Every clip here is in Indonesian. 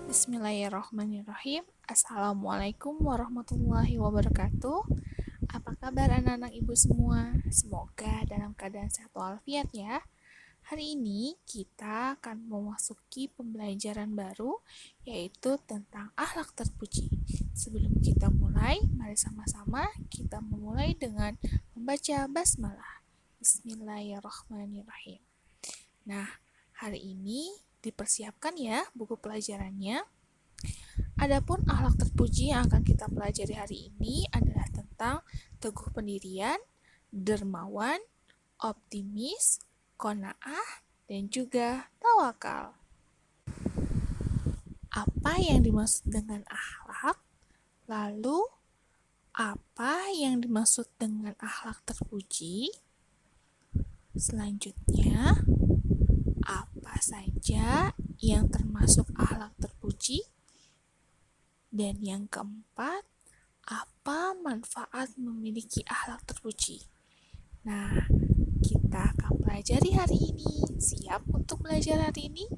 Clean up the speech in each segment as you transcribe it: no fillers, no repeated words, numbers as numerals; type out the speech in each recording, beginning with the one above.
Bismillahirrahmanirrahim. Assalamualaikum warahmatullahi wabarakatuh. Apa kabar anak-anak ibu semua? Semoga dalam keadaan sehat walafiat ya. Hari ini kita akan memasuki pembelajaran baru, yaitu tentang akhlak terpuji. Sebelum kita mulai, mari sama-sama kita memulai dengan membaca basmalah. Bismillahirrahmanirrahim. Nah, hari ini dipersiapkan ya buku pelajarannya. Adapun akhlak terpuji yang akan kita pelajari hari ini adalah tentang teguh pendirian, dermawan, optimis, qanaah, dan juga tawakal. Apa yang dimaksud dengan akhlak? Lalu, apa yang dimaksud dengan akhlak terpuji? Selanjutnya, apa saja yang termasuk akhlak terpuji? Dan yang keempat, apa manfaat memiliki akhlak terpuji? Nah, kita akan pelajari hari ini. Siap untuk belajar hari ini?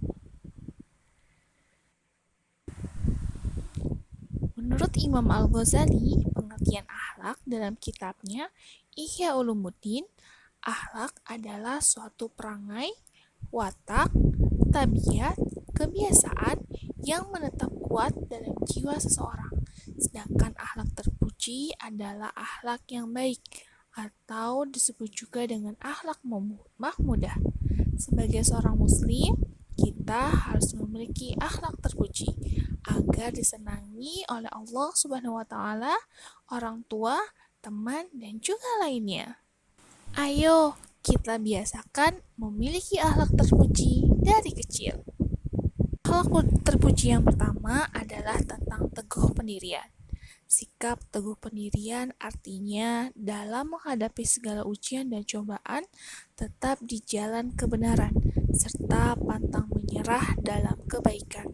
Menurut Imam Al-Ghazali, pengertian akhlak dalam kitabnya Ihya Ulumuddin, akhlak adalah suatu perangai, watak, tabiat, kebiasaan yang menetap kuat dalam jiwa seseorang. Sedangkan akhlak terpuji adalah akhlak yang baik atau disebut juga dengan akhlak mahmudah. Sebagai seorang muslim, kita harus memiliki akhlak terpuji agar disenangi oleh Allah Subhanahu wa taala, orang tua, teman, dan juga lainnya. Ayo, kita biasakan memiliki akhlak terpuji dari kecil. Akhlak terpuji yang pertama adalah tentang teguh pendirian. Sikap teguh pendirian artinya dalam menghadapi segala ujian dan cobaan tetap di jalan kebenaran serta pantang menyerah dalam kebaikan.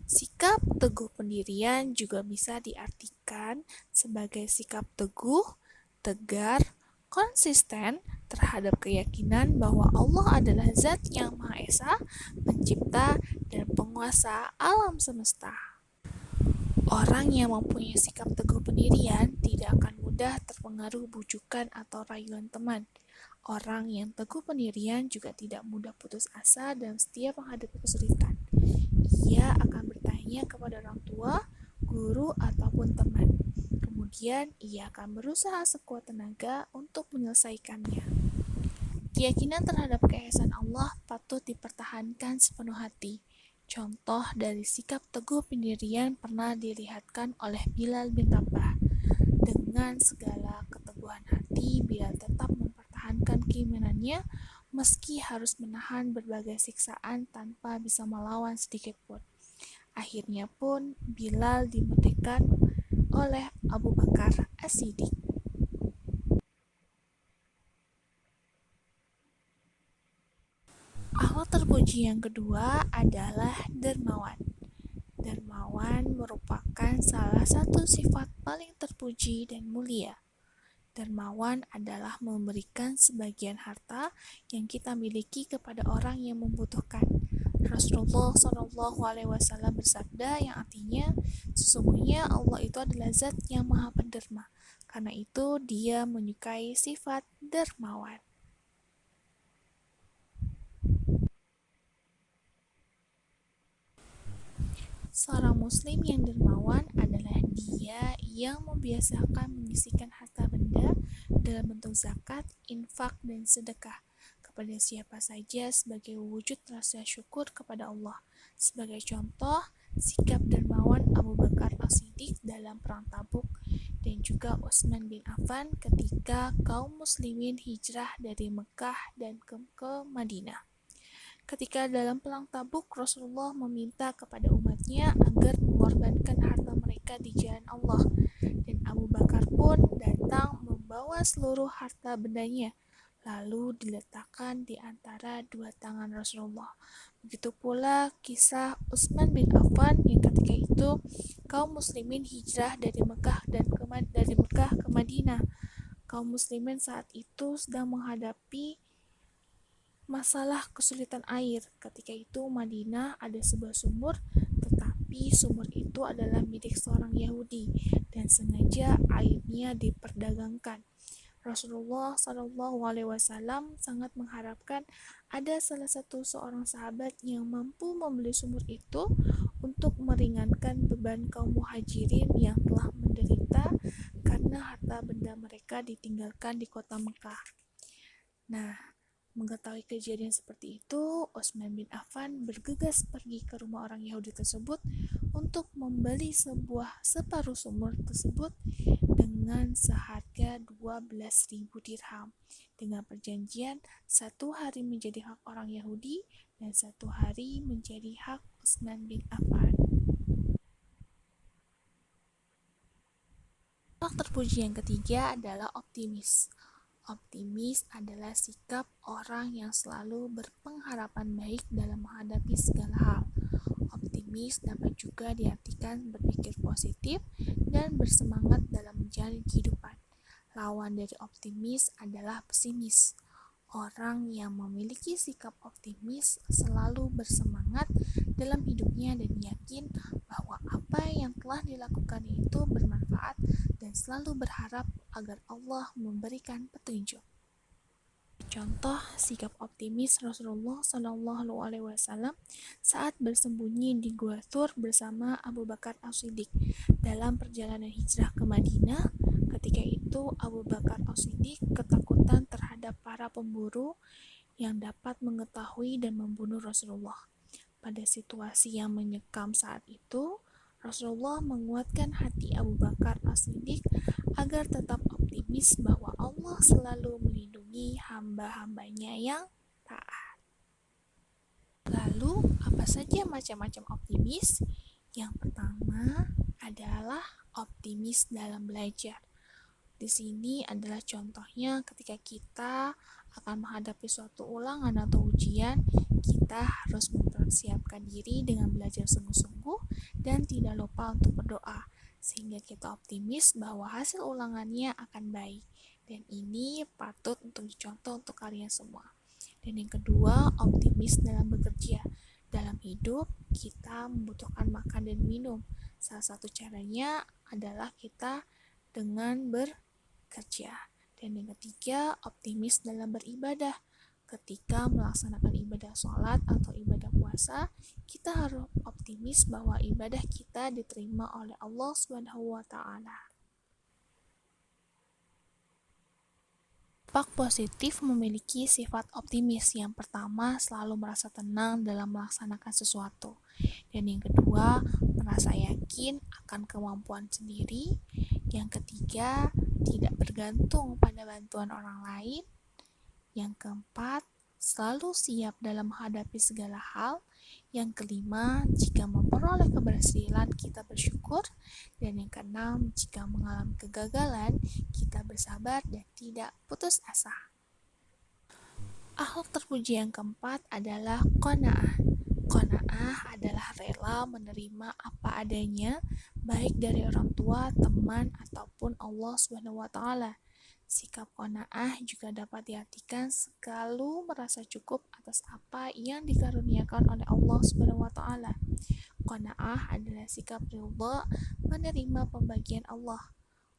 Sikap teguh pendirian juga bisa diartikan sebagai sikap teguh, tegar, konsisten terhadap keyakinan bahwa Allah adalah Zat yang Maha Esa, Pencipta dan Penguasa alam semesta. Orang yang mempunyai sikap teguh pendirian tidak akan mudah terpengaruh bujukan atau rayuan teman. Orang yang teguh pendirian juga tidak mudah putus asa dan setiap menghadapi kesulitan. Ia akan bertanya kepada orang tua, guru, ataupun teman. Kemudian ia akan berusaha sekuat tenaga untuk menyelesaikannya. Keyakinan terhadap keesaan Allah patut dipertahankan sepenuh hati. Contoh dari sikap teguh pendirian pernah dilihatkan oleh Bilal bin Rabah. Dengan segala keteguhan hati, Bilal tetap mempertahankan keimanannya meski harus menahan berbagai siksaan tanpa bisa melawan sedikit pun. Akhirnya pun Bilal dimerdekakan oleh Abu Bakar As-Siddiq. Akhlak terpuji yang kedua adalah dermawan. Dermawan merupakan salah satu sifat paling terpuji dan mulia. Dermawan adalah memberikan sebagian harta yang kita miliki kepada orang yang membutuhkan. Rasulullah SAW bersabda yang artinya, sesungguhnya Allah itu adalah Zat yang Maha Penderma. Karena itu Dia menyukai sifat dermawan. Seorang muslim yang dermawan adalah dia yang membiasakan menyisihkan harta benda dalam bentuk zakat, infak, dan sedekah kepada siapa saja sebagai wujud rasa syukur kepada Allah. Sebagai contoh, sikap dermawan Abu Bakar As-Siddiq dalam perang Tabuk dan juga Utsman bin Affan ketika kaum muslimin hijrah dari Mekah dan ke Madinah. Ketika dalam perang Tabuk, Rasulullah meminta kepada umatnya agar mengorbankan harta mereka di jalan Allah. Dan Abu Bakar pun datang membawa seluruh harta bendanya, lalu diletakkan di antara dua tangan Rasulullah. Begitu pula kisah Utsman bin Affan yang ketika itu kaum muslimin hijrah dari Mekah ke Madinah. Kaum muslimin saat itu sedang menghadapi masalah kesulitan air. Ketika itu Madinah ada sebuah sumur, tetapi tetapi sumur itu adalah milik seorang Yahudi dan sengaja airnya diperdagangkan. Rasulullah Shallallahu Alaihi Wasallam sangat mengharapkan ada salah satu seorang sahabat yang mampu membeli sumur itu untuk meringankan beban kaum muhajirin yang telah menderita karena harta benda mereka ditinggalkan di kota Mekah. Nah, mengetahui kejadian seperti itu, Utsman bin Affan bergegas pergi ke rumah orang Yahudi tersebut untuk membeli separuh sumur tersebut dengan seharga 12.000 dirham dengan perjanjian satu hari menjadi hak orang Yahudi dan satu hari menjadi hak Utsman bin Affan. Hak terpuji yang ketiga adalah optimis. Optimis adalah sikap orang yang selalu berpengharapan baik dalam menghadapi segala hal. Optimis dapat juga diartikan berpikir positif dan bersemangat dalam menjalani kehidupan. Lawan dari optimis adalah pesimis. Orang yang memiliki sikap optimis selalu bersemangat dalam hidupnya dan yakin bahwa apa yang telah dilakukannya itu bermanfaat dan selalu berharap agar Allah memberikan petunjuk. Contoh sikap optimis Rasulullah Shallallahu Alaihi Wasallam saat bersembunyi di Gua Thur bersama Abu Bakar As-Siddiq dalam perjalanan hijrah ke Madinah. Ketika itu Abu Bakar As-Siddiq ketakutan terhadap para pemburu yang dapat mengetahui dan membunuh Rasulullah. Pada situasi yang menyekam saat itu, Rasulullah menguatkan hati Abu Bakar As-Siddiq agar tetap optimis bahwa Allah selalu melindungi hamba-hambanya yang taat. Lalu, apa saja macam-macam optimis? Yang pertama adalah optimis dalam belajar. Di sini adalah contohnya ketika kita akan menghadapi suatu ulangan atau ujian, kita harus mempersiapkan diri dengan belajar sungguh-sungguh dan tidak lupa untuk berdoa, sehingga kita optimis bahwa hasil ulangannya akan baik. Dan ini patut untuk dicontoh untuk kalian semua. Dan yang kedua, optimis dalam bekerja. Dalam hidup, kita membutuhkan makan dan minum. Salah satu caranya adalah kita dengan bekerja. Dan yang ketiga, optimis dalam beribadah. Ketika melaksanakan ibadah sholat atau ibadah puasa, kita harus optimis bahwa ibadah kita diterima oleh Allah Subhanahu wa Ta'ala. Dampak positif memiliki sifat optimis. Yang pertama, selalu merasa tenang dalam melaksanakan sesuatu. Dan yang kedua, merasa yakin akan kemampuan sendiri. Yang ketiga, tidak bergantung pada bantuan orang lain. Yang keempat, selalu siap dalam menghadapi segala hal. Yang kelima, jika memperoleh keberhasilan, kita bersyukur. Dan yang keenam, jika mengalami kegagalan, kita bersabar dan tidak putus asa. Akhlak terpuji yang keempat adalah qanaah. Qanaah adalah rela menerima apa adanya, baik dari orang tua, teman, ataupun Allah Subhanahu wa Ta'ala. Sikap qanaah juga dapat diartikan selalu merasa cukup atas apa yang dikaruniakan oleh Allah Subhanahu wa Ta'ala. Qanaah adalah sikap ridha menerima pembagian Allah.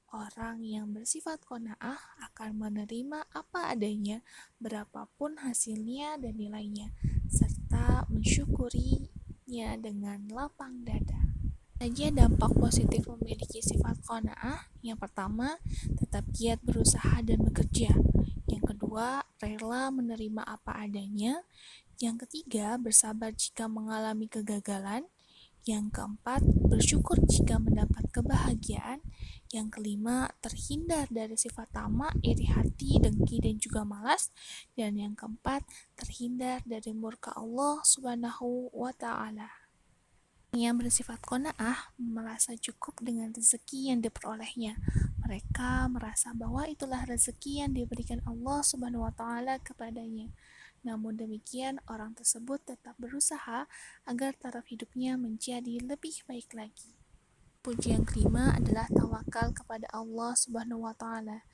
Orang yang bersifat qanaah akan menerima apa adanya, berapapun hasilnya dan nilainya, serta mensyukurinya dengan lapang dada. Saja dampak positif memiliki sifat qanaah. Yang pertama, tetap giat berusaha dan bekerja. Yang kedua, rela menerima apa adanya. Yang ketiga, bersabar jika mengalami kegagalan. Yang keempat, bersyukur jika mendapat kebahagiaan. Yang kelima, terhindar dari sifat tamak, iri hati, dengki, dan juga malas. Dan yang keempat, terhindar dari murka Allah Subhanahu wa Ta'ala. Yang bersifat qanaah merasa cukup dengan rezeki yang diperolehnya. Mereka merasa bahwa itulah rezeki yang diberikan Allah Subhanahu wa Ta'ala kepadanya. Namun demikian, orang tersebut tetap berusaha agar taraf hidupnya menjadi lebih baik lagi. Puji yang kelima adalah tawakal kepada Allah Subhanahu wa Ta'ala.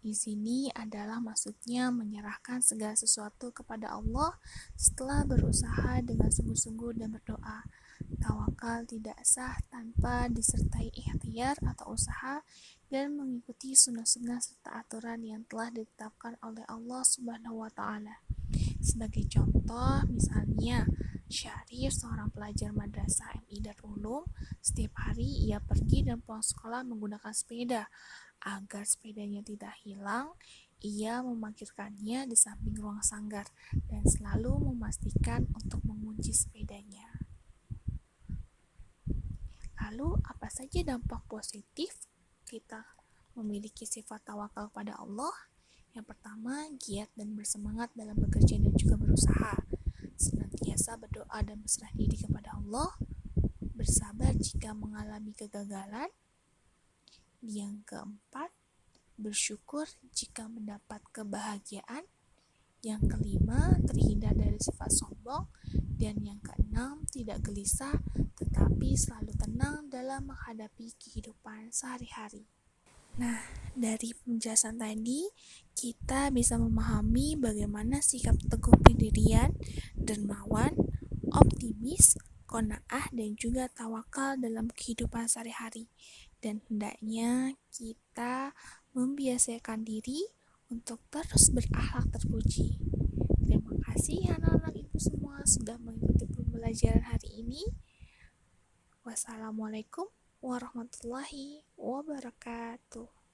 Di sini adalah maksudnya menyerahkan segala sesuatu kepada Allah setelah berusaha dengan sungguh-sungguh dan berdoa. Tawakal tidak sah tanpa disertai ikhtiar atau usaha dan mengikuti sunnah-sunnah serta aturan yang telah ditetapkan oleh Allah Subhanahu wa Ta'ala. Sebagai contoh, misalnya Syarif, seorang pelajar madrasah MI Darul Ulum, setiap hari ia pergi dan pulang sekolah menggunakan sepeda. Agar sepedanya tidak hilang, ia memarkirkannya di samping ruang sanggar dan selalu memastikan untuk mengunci sepedanya. Lalu, apa saja dampak positif kita memiliki sifat tawakal pada Allah? Yang pertama, giat dan bersemangat dalam bekerja dan juga berusaha. Senantiasa berdoa dan berserah diri kepada Allah. Bersabar jika mengalami kegagalan. Yang keempat, bersyukur jika mendapat kebahagiaan. Yang kelima, terhindar dari sifat sombong. Dan yang keenam, tidak gelisah tetapi selalu tenang dalam menghadapi kehidupan sehari-hari. Nah, dari penjelasan tadi, kita bisa memahami bagaimana sikap teguh pendirian, dermawan, optimis, qanaah, dan juga tawakal dalam kehidupan sehari-hari. Dan hendaknya kita membiasakan diri untuk terus berakhlak terpuji. Terima kasih anak-anak ibu semua sudah mengikuti pembelajaran hari ini. Wassalamualaikum warahmatullahi wabarakatuh.